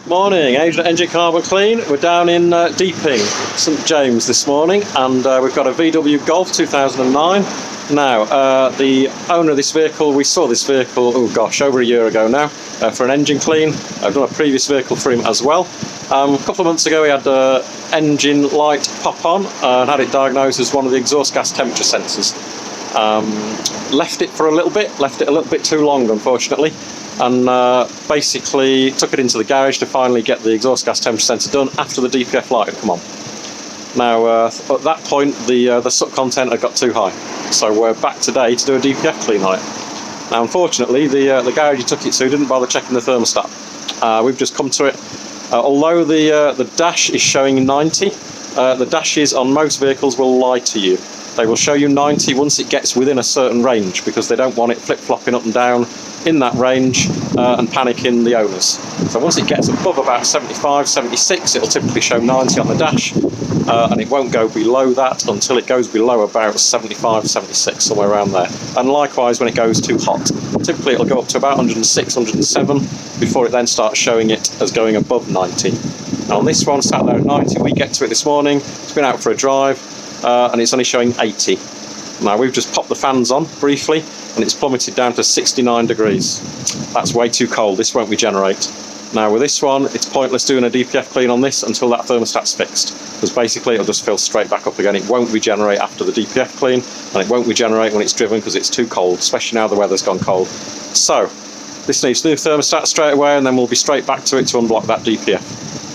Morning, Agent Engine Carbon Clean. We're down in Deeping, St James this morning, and we've got a VW Golf 2009. Now, the owner of this vehicle, we saw this vehicle, oh gosh, over a year ago now, for an engine clean. I've done a previous vehicle for him as well. A couple of months ago he had engine light pop on and had it diagnosed as one of the exhaust gas temperature sensors. Left it for a little bit, left it a little bit too long unfortunately, and basically took it into the garage to finally get the exhaust gas temperature sensor done after the DPF light had come on. Now at that point the soot content had got too high, so we're back today to do a DPF clean on it. Now unfortunately the garage you took it to didn't bother checking the thermostat. We've just come to it. Although the dash is showing 90, the dashes on most vehicles will lie to you. They will show you 90 once it gets within a certain range, because they don't want it flip-flopping up and down in that range and panicking the owners. So once it gets above about 75, 76, it'll typically show 90 on the dash, and it won't go below that until it goes below about 75, 76, somewhere around there. And likewise when it goes too hot. Typically it'll go up to about 106, 107 before it then starts showing it as going above 90. Now on this one, sat there at 90, we get to it this morning, it's been out for a drive, and it's only showing 80. Now we've just popped the fans on briefly and it's plummeted down to 69 degrees. That's way too cold, this won't regenerate. Now with this one, it's pointless doing a DPF clean on this until that thermostat's fixed, because basically it'll just fill straight back up again. It won't regenerate after the DPF clean, and it won't regenerate when it's driven because it's too cold, especially now the weather's gone cold. So this needs new thermostat straight away, and then we'll be straight back to it to unblock that DPF.